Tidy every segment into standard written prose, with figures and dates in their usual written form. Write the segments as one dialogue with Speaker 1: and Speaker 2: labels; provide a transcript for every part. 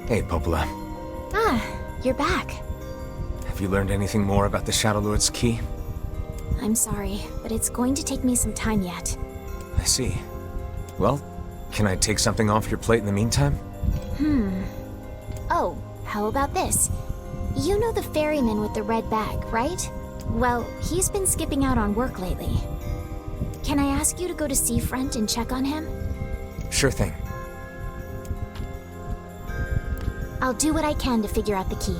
Speaker 1: Hey, Popola.
Speaker 2: Ah, you're back.
Speaker 1: Have you learned anything more about the Shadow Lord's key?
Speaker 2: I'm sorry, but it's going to take me some time yet.
Speaker 1: I see. Well, can I take something off your plate in the meantime?
Speaker 2: Oh, how about this? You know the ferryman with the red bag, right? Well, he's been skipping out on work lately. Can I ask you to go to Seafront and check on him?
Speaker 1: Sure thing.
Speaker 2: I'll do what I can to figure out the key.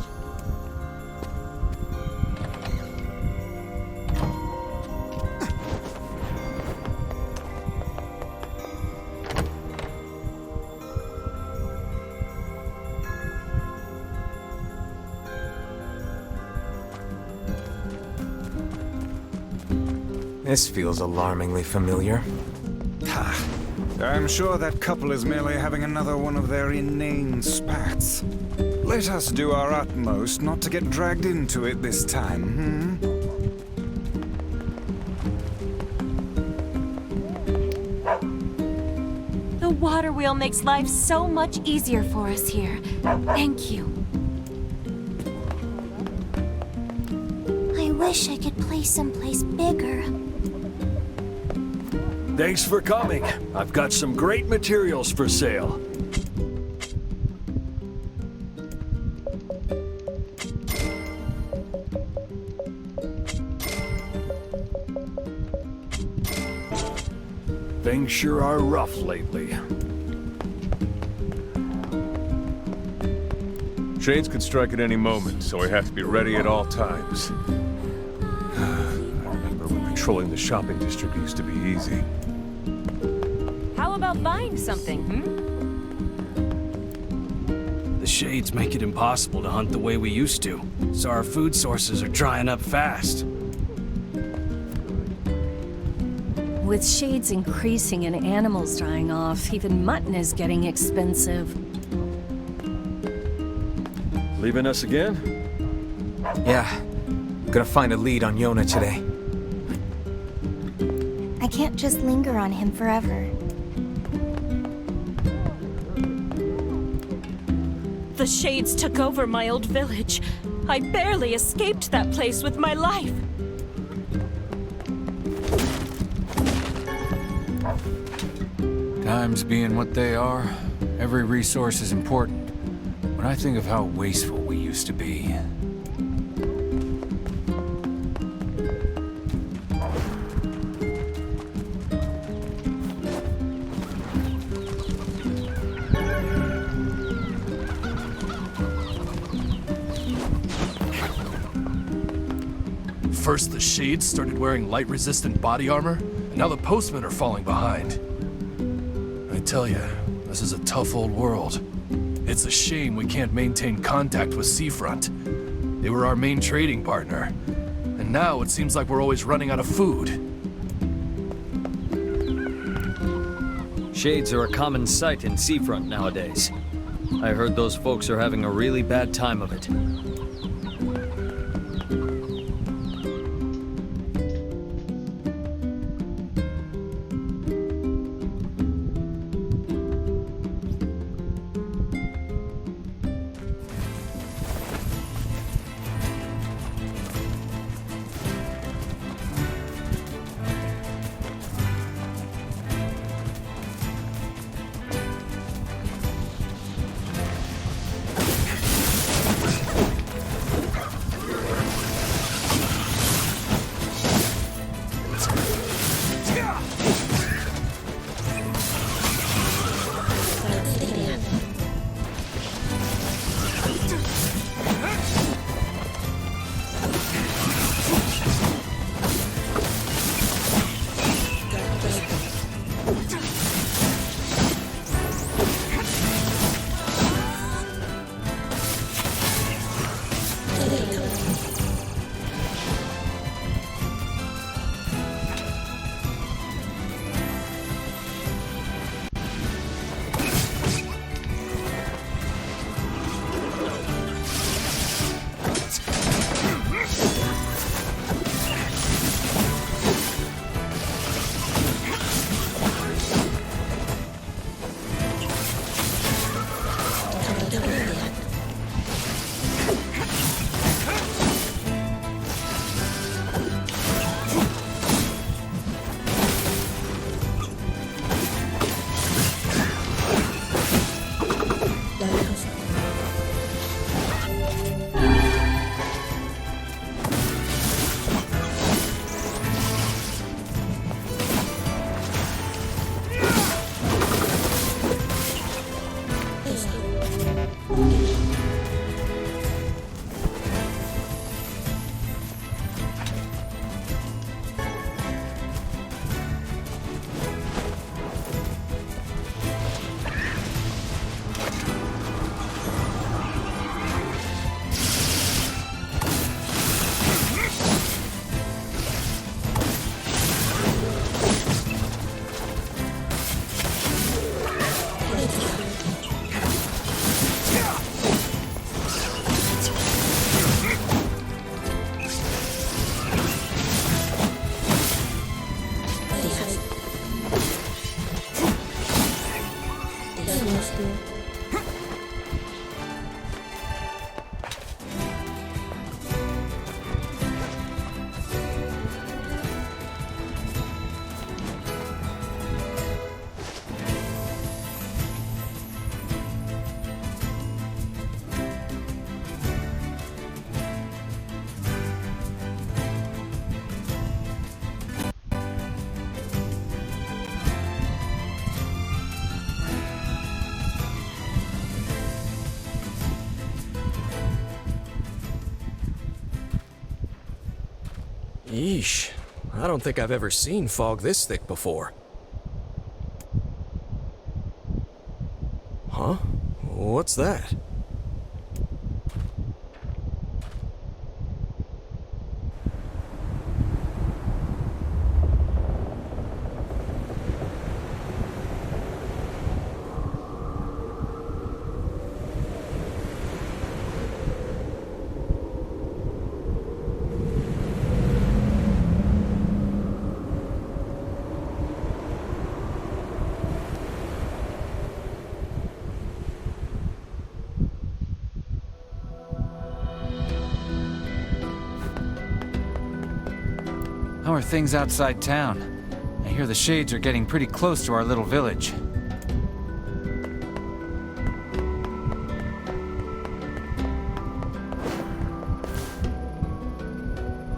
Speaker 1: This feels alarmingly familiar.
Speaker 3: Ha! I'm sure that couple is merely having another one of their inane spats. Let us do our utmost not to get dragged into it this time,
Speaker 4: The water wheel makes life so much easier for us here. Thank you.
Speaker 2: I wish I could play someplace bigger.
Speaker 5: Thanks for coming. I've got some great materials for sale. Things sure are rough lately.
Speaker 6: Shades could strike at any moment, so we have to be ready at all times. I remember when patrolling the shopping district used to be easy.
Speaker 4: How about buying something,
Speaker 7: The Shades make it impossible to hunt the way we used to, so our food sources are drying up fast.
Speaker 8: With Shades increasing and animals dying off, even mutton is getting expensive.
Speaker 6: Leaving us again?
Speaker 1: Yeah. Gonna find a lead on Yonah today.
Speaker 2: I can't just linger on him forever.
Speaker 4: The Shades took over my old village. I barely escaped that place with my life.
Speaker 9: Times being what they are, every resource is important. When I think of how wasteful we used to be.
Speaker 7: First the Shades started wearing light-resistant body armor, and now the postmen are falling behind. I tell ya, this is a tough old world. It's a shame we can't maintain contact with Seafront. They were our main trading partner. And now it seems like we're always running out of food.
Speaker 10: Shades are a common sight in Seafront nowadays. I heard those folks are having a really bad time of it.
Speaker 11: Yeesh. I don't think I've ever seen fog this thick before. Huh? What's that?
Speaker 9: How are things outside town? I hear the Shades are getting pretty close to our little village.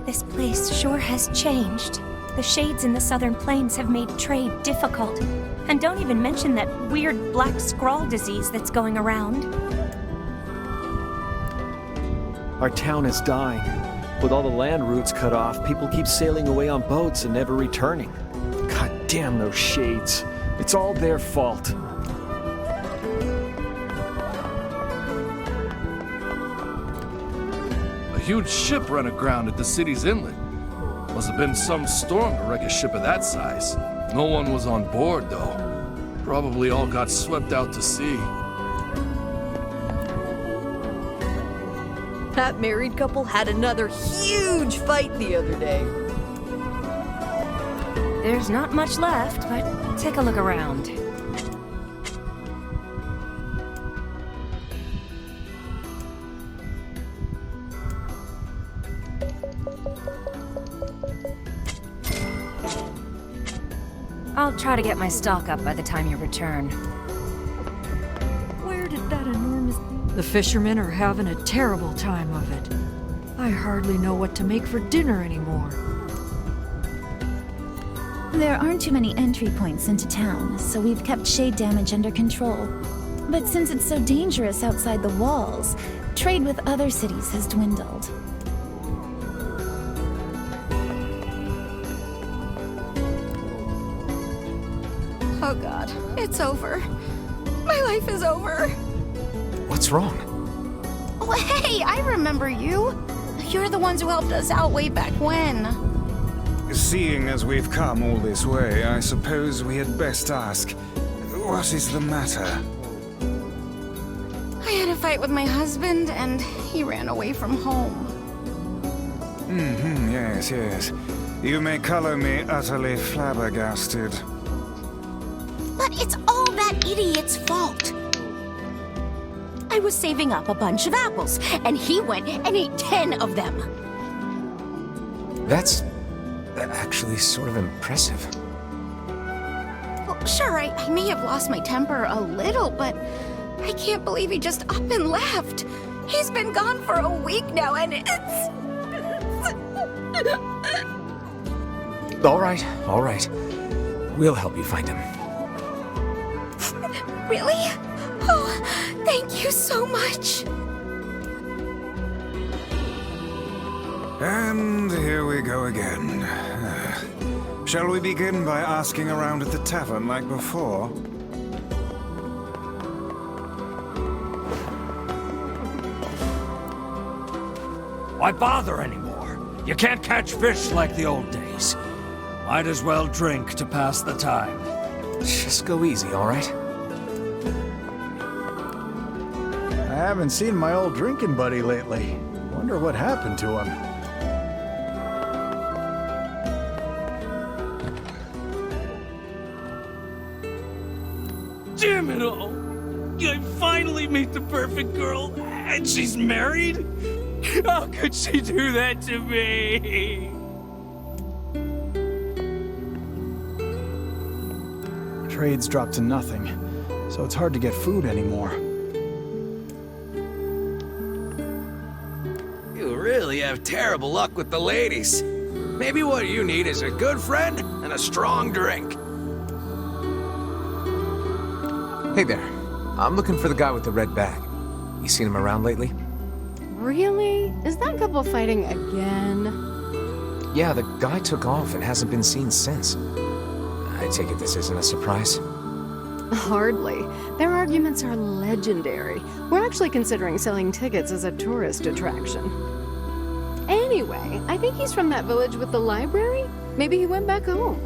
Speaker 12: This place sure has changed. The Shades in the Southern Plains have made trade difficult. And don't even mention that weird Black Scrawl disease that's going around.
Speaker 5: Our town is dying. With all the land routes cut off, people keep sailing away on boats and never returning. God damn those Shades. It's all their fault.
Speaker 7: A huge ship ran aground at the city's inlet. Must have been some storm to wreck a ship of that size. No one was on board, though. Probably all got swept out to sea.
Speaker 13: That married couple had another huge fight the other day.
Speaker 12: There's not much left, but take a look around. I'll try to get my stock up by the time you return.
Speaker 13: Where did that enormous... The fishermen are having a terrible time of it. I hardly know what to make for dinner anymore.
Speaker 2: There aren't too many entry points into town, so we've kept shade damage under control. But since it's so dangerous outside the walls, trade with other cities has dwindled.
Speaker 12: Oh god, it's over. My life is over.
Speaker 1: What's wrong?
Speaker 12: Oh, hey, I remember you. You're the ones who helped us out way back when.
Speaker 3: Seeing as we've come all this way, I suppose we had best ask, what is the matter?
Speaker 12: I had a fight with my husband, and he ran away from home.
Speaker 3: Yes, yes. You may color me utterly flabbergasted.
Speaker 12: But it's all that idiot's fault. I was saving up a bunch of apples, and he went and ate 10 of them.
Speaker 1: That's actually sort of impressive.
Speaker 12: Well, sure, I may have lost my temper a little, but I can't believe he just up and left. He's been gone for a week now, and it's...
Speaker 1: All right. We'll help you find him.
Speaker 12: Really? Oh, thank you so much.
Speaker 3: And here we go again. Shall we begin by asking around at the tavern like before?
Speaker 9: Why bother anymore? You can't catch fish like the old days. Might as well drink to pass the time.
Speaker 1: Just go easy, all right?
Speaker 5: I haven't seen my old drinking buddy lately. Wonder what happened to him.
Speaker 14: Damn it all! I finally meet the perfect girl, and she's married? How could she do that to me?
Speaker 5: Trade's dropped to nothing, so it's hard to get food anymore.
Speaker 11: You really have terrible luck with the ladies. Maybe what you need is a good friend and a strong drink.
Speaker 1: Hey there. I'm looking for the guy with the red bag. You seen him around lately?
Speaker 15: Really? Is that couple fighting again?
Speaker 1: Yeah, the guy took off and hasn't been seen since. I take it this isn't a surprise?
Speaker 15: Hardly. Their arguments are legendary. We're actually considering selling tickets as a tourist attraction. Anyway, I think he's from that village with the library. Maybe he went back home.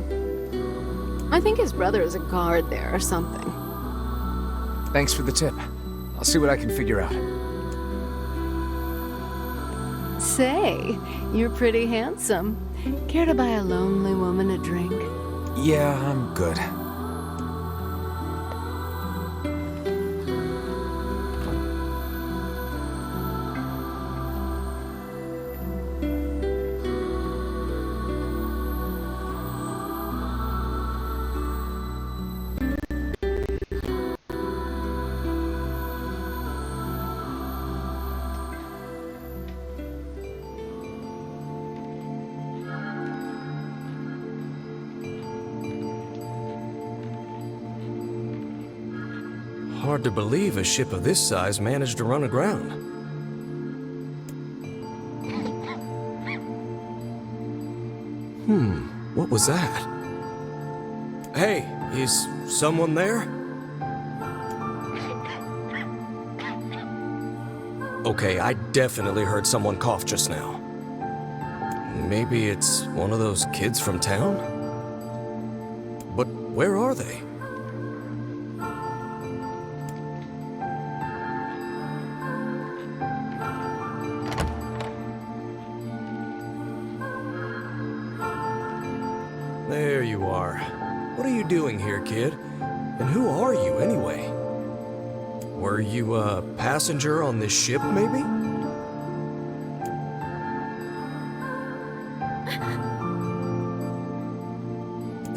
Speaker 15: I think his brother is a guard there or something.
Speaker 1: Thanks for the tip. I'll see what I can figure out.
Speaker 15: Say, you're pretty handsome. Care to buy a lonely woman a drink?
Speaker 1: Yeah, I'm good.
Speaker 16: Hard to believe a ship of this size managed to run aground. What was that? Hey, is someone there? Okay, I definitely heard someone cough just now. Maybe it's one of those kids from town? But where are they? There you are. What are you doing here, kid? And who are you, anyway? Were you a passenger on this ship, maybe?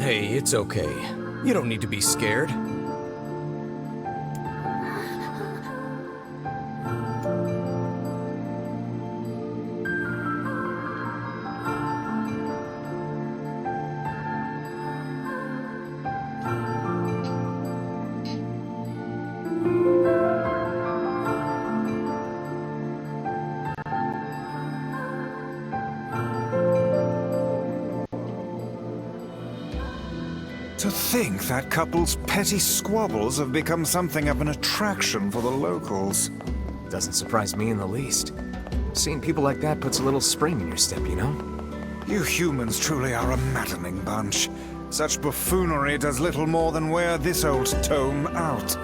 Speaker 16: Hey, it's okay. You don't need to be scared.
Speaker 3: To think that couple's petty squabbles have become something of an attraction for the locals.
Speaker 1: Doesn't surprise me in the least. Seeing people like that puts a little spring in your step, you know?
Speaker 3: You humans truly are a maddening bunch. Such buffoonery does little more than wear this old tome out.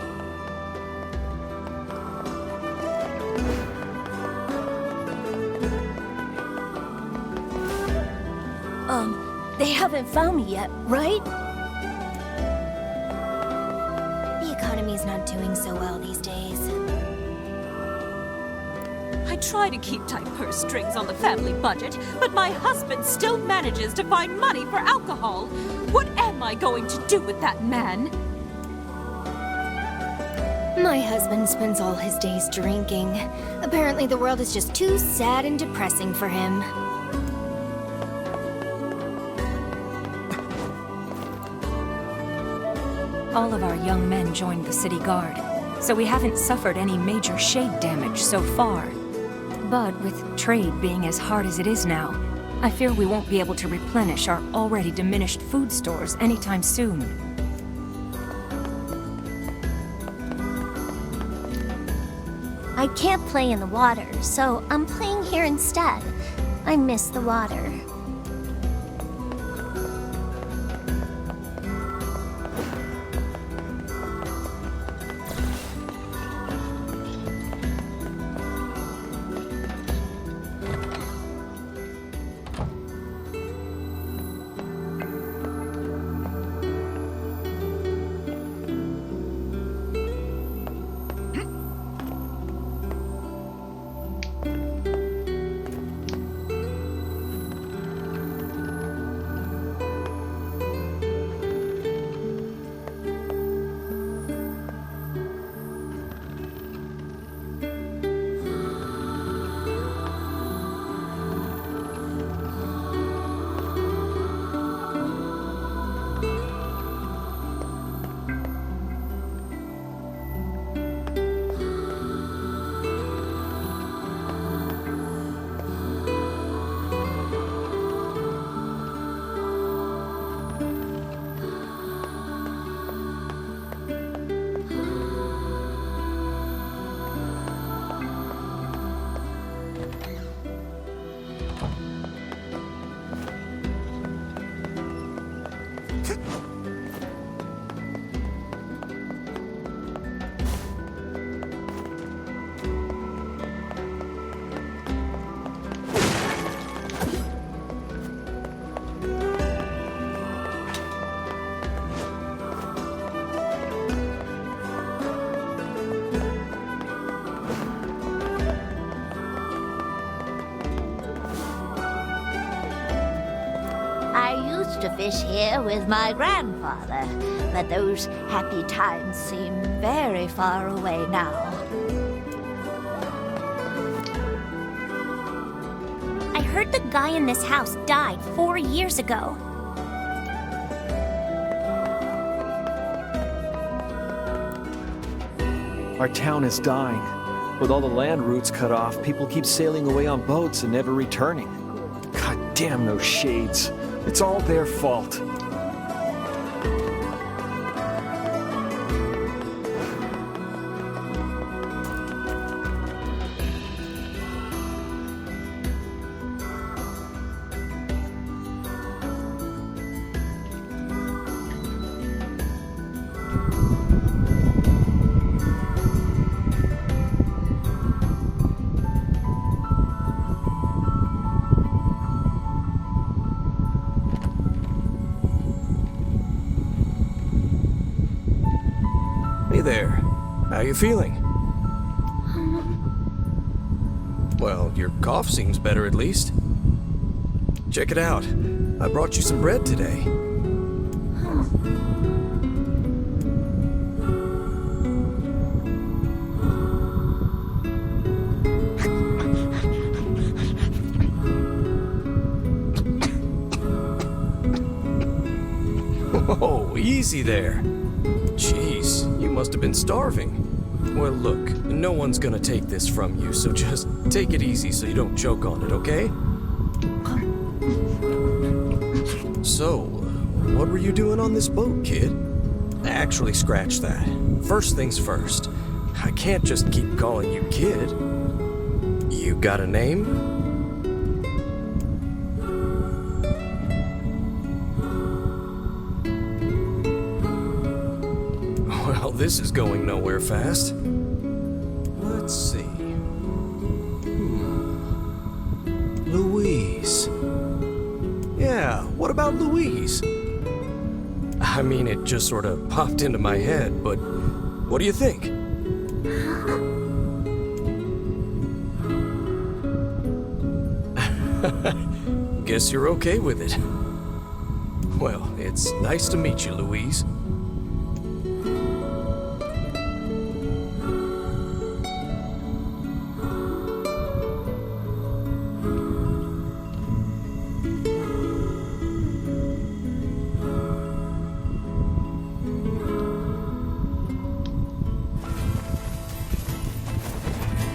Speaker 12: They haven't found me yet, right?
Speaker 2: The economy's not doing so well these days.
Speaker 4: I try to keep tight purse strings on the family budget, but my husband still manages to find money for alcohol. What am I going to do with that man?
Speaker 2: My husband spends all his days drinking. Apparently the world is just too sad and depressing for him.
Speaker 12: All of our young men joined the city guard, so we haven't suffered any major shade damage so far. But with trade being as hard as it is now, I fear we won't be able to replenish our already diminished food stores anytime soon.
Speaker 2: I can't play in the water, so I'm playing here instead. I miss the water.
Speaker 17: I used to fish here with my grandfather, but those happy times seem very far away now.
Speaker 2: I heard the guy in this house died 4 years ago.
Speaker 5: Our town is dying. With all the land routes cut off, people keep sailing away on boats and never returning. God damn those shades. It's all their fault.
Speaker 16: Hey there. How you feeling? Well, your cough seems better at least. Check it out. I brought you some bread today. Whoa, easy there. Jeez, you must have been starving. Well, look, no one's gonna take this from you, so just take it easy so you don't choke on it, okay? So, what were you doing on this boat, kid? Actually, scratch that. First things first. I can't just keep calling you kid. You got a name? Well, this is going nowhere fast. Let's see. Louise. Yeah, what about Louise? I mean, it just sort of popped into my head, but what do you think? Guess you're okay with it. Well, it's nice to meet you, Louise.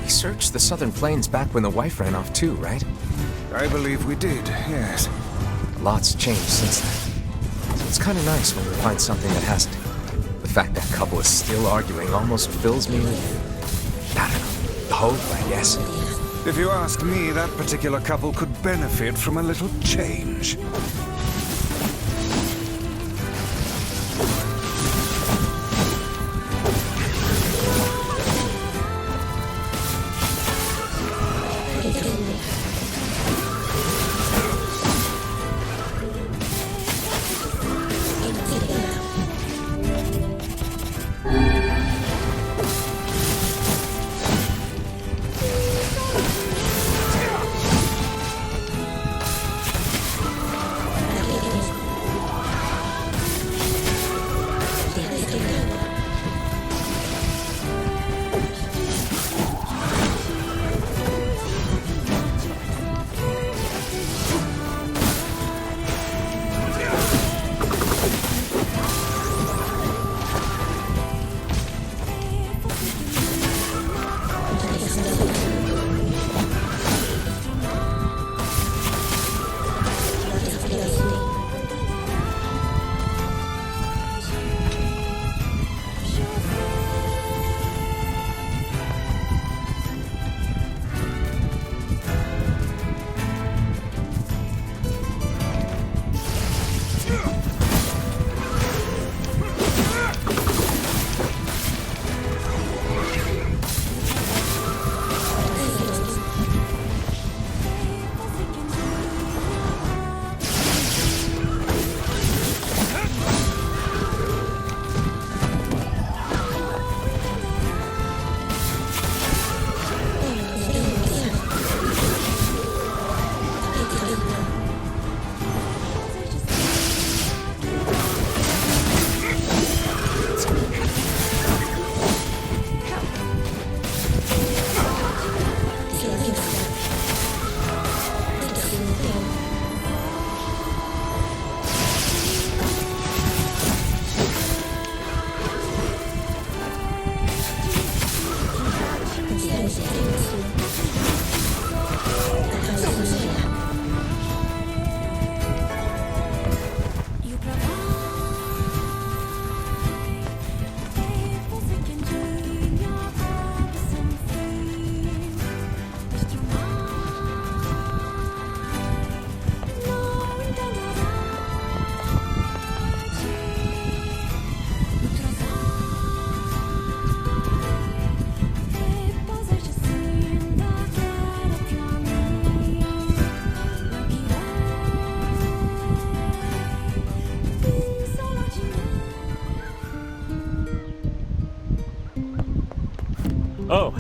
Speaker 1: We searched the southern plains back when the wife ran off too, right?
Speaker 3: I believe we did, yes.
Speaker 1: Lots changed since then. So it's kind of nice when we find something that hasn't. The fact that couple is still arguing almost fills me with, I don't know, hope, I guess.
Speaker 3: If you ask me, that particular couple could benefit from a little change.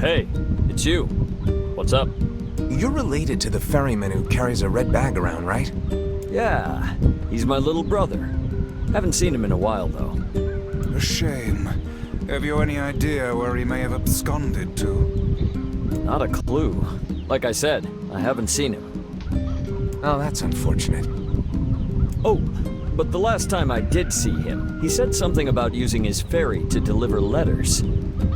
Speaker 10: hey, it's you. What's up?
Speaker 1: You're related to the ferryman who carries a red bag around, right?
Speaker 10: Yeah, he's my little brother. Haven't seen him in a while, though.
Speaker 3: A shame. Have you any idea where he may have absconded to?
Speaker 10: Not a clue. Like I said, I haven't seen him.
Speaker 1: Oh, that's unfortunate.
Speaker 10: Oh, but the last time I did see him, he said something about using his ferry to deliver letters.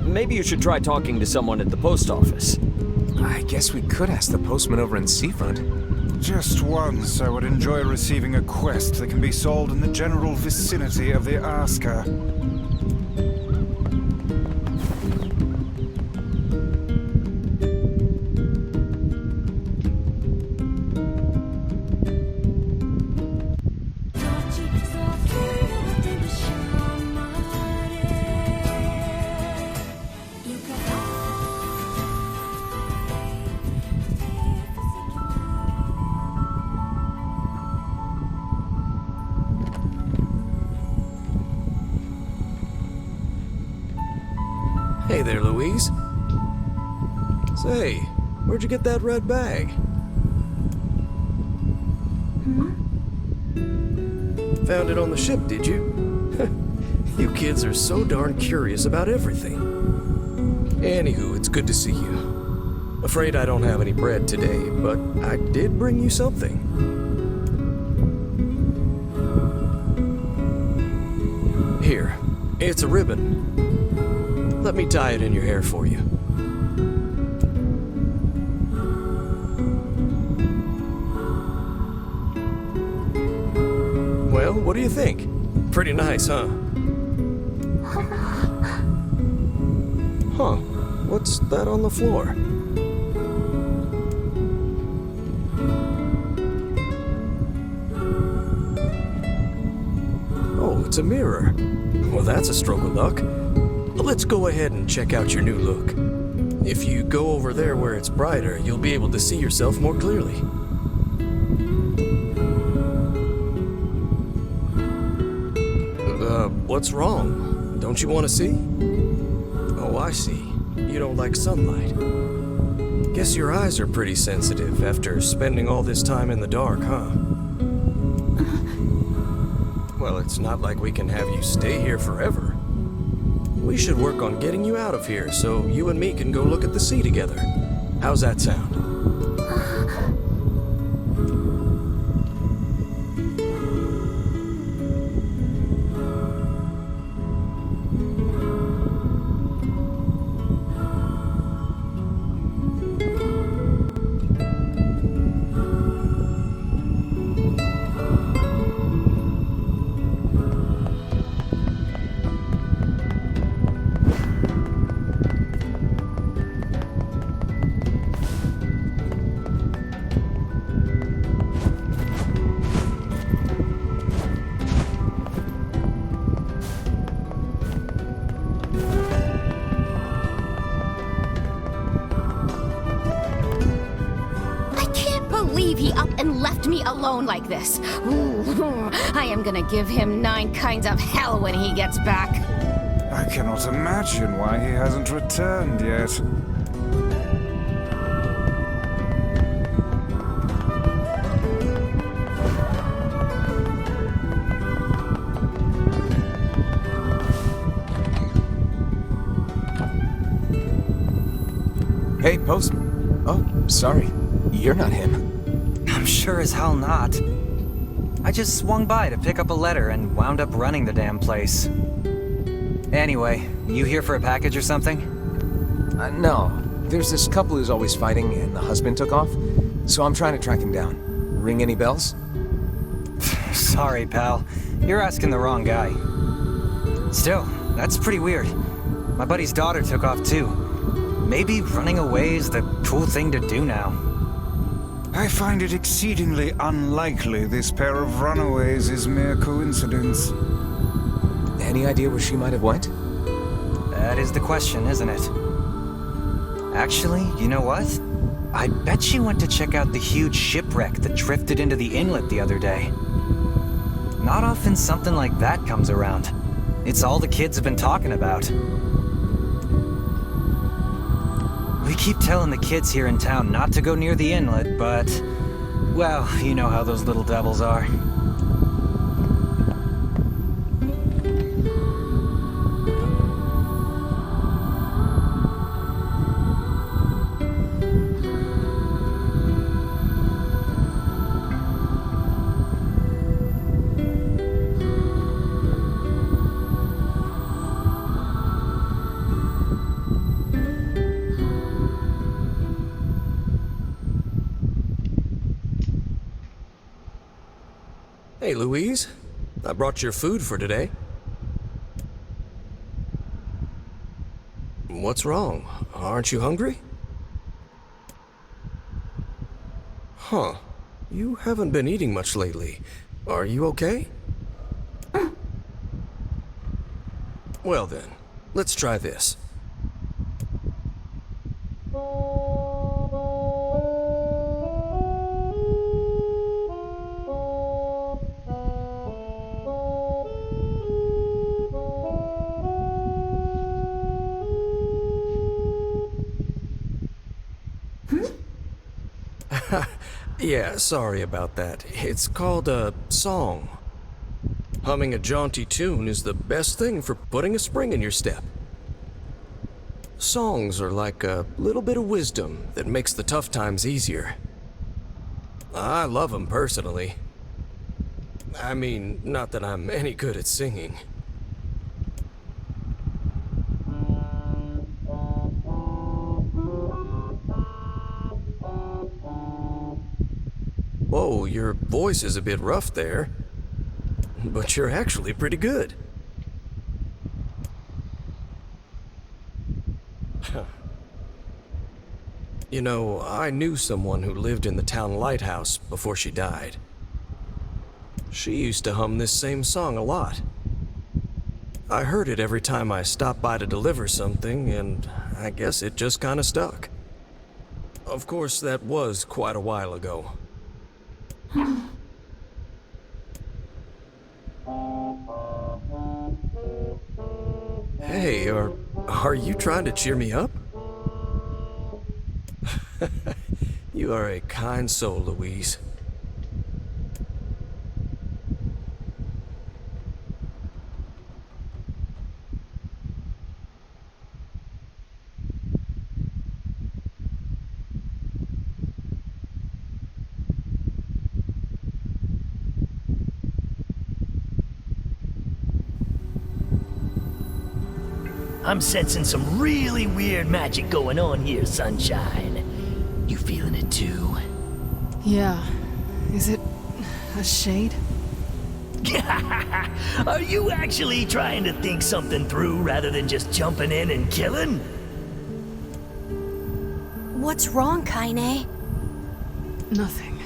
Speaker 10: Maybe you should try talking to someone at the post office.
Speaker 1: I guess we could ask the postman over in Seafront.
Speaker 3: Just once, I would enjoy receiving a quest that can be solved in the general vicinity of the asker.
Speaker 16: Hey there, Louise. Say, where'd you get that red bag? Found it on the ship, did you? You kids are so darn curious about everything. Anywho, it's good to see you. Afraid I don't have any bread today, but I did bring you something. Here, it's a ribbon. Let me tie it in your hair for you. Well, what do you think? Pretty nice, huh? Huh. What's that on the floor? Oh, it's a mirror. Well, that's a stroke of luck. Let's go ahead and check out your new look. If you go over there where it's brighter, you'll be able to see yourself more clearly. What's wrong? Don't you want to see? Oh, I see. You don't like sunlight. Guess your eyes are pretty sensitive after spending all this time in the dark, huh? Well, it's not like we can have you stay here forever. We should work on getting you out of here so you and me can go look at the sea together. How's that sound?
Speaker 18: He up and left me alone like this. Ooh, I am gonna give him 9 kinds of hell when he gets back.
Speaker 3: I cannot imagine why he hasn't returned yet.
Speaker 1: Hey, postman. Oh, sorry. You're not him.
Speaker 19: I'm sure as hell not. I just swung by to pick up a letter and wound up running the damn place. Anyway, you here for a package or something?
Speaker 1: No. There's this couple who's always fighting, and the husband took off. So I'm trying to track him down. Ring any bells?
Speaker 19: Sorry, pal. You're asking the wrong guy. Still, that's pretty weird. My buddy's daughter took off too. Maybe running away is the cool thing to do now.
Speaker 3: I find it exceedingly unlikely this pair of runaways is mere coincidence.
Speaker 1: Any idea where she might have went?
Speaker 19: That is the question, isn't it? Actually, you know what? I bet she went to check out the huge shipwreck that drifted into the inlet the other day. Not often something like that comes around. It's all the kids have been talking about. We keep telling the kids here in town not to go near the inlet, but... well, you know how those little devils are.
Speaker 16: Hey, Louise. I brought your food for today. What's wrong? Aren't you hungry? Huh. You haven't been eating much lately. Are you okay? Well then, let's try this. Yeah, sorry about that. It's called a song. Humming a jaunty tune is the best thing for putting a spring in your step. Songs are like a little bit of wisdom that makes the tough times easier. I love them personally. I mean, not that I'm any good at singing. Whoa, your voice is a bit rough there. But you're actually pretty good. You know, I knew someone who lived in the town lighthouse before she died. She used to hum this same song a lot. I heard it every time I stopped by to deliver something, and I guess it just kinda stuck. Of course, that was quite a while ago. Hey, are you trying to cheer me up? You are a kind soul, Louise.
Speaker 20: I'm sensing some really weird magic going on here, Sunshine. You feeling it too?
Speaker 15: Yeah. Is it a shade?
Speaker 20: Are you actually trying to think something through rather than just jumping in and killing?
Speaker 12: What's wrong, Kaine?
Speaker 15: Nothing.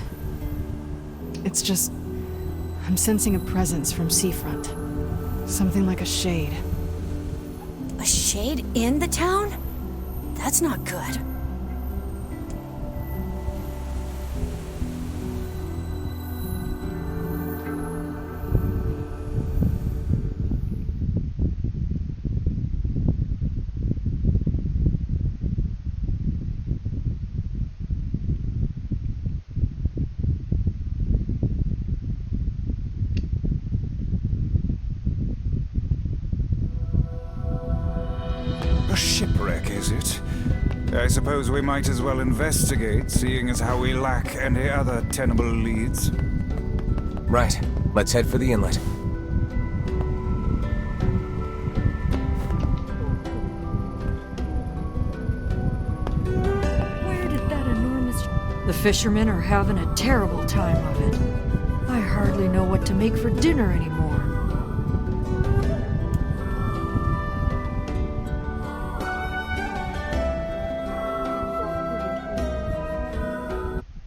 Speaker 15: It's just... I'm sensing a presence from Seafront. Something like a shade.
Speaker 12: A shade in the town? That's not good.
Speaker 3: A shipwreck, is it? I suppose we might as well investigate, seeing as how we lack any other tenable leads.
Speaker 1: Right. Let's head for the inlet.
Speaker 13: Where did that enormous... The fishermen are having a terrible time of it. I hardly know what to make for dinner anymore.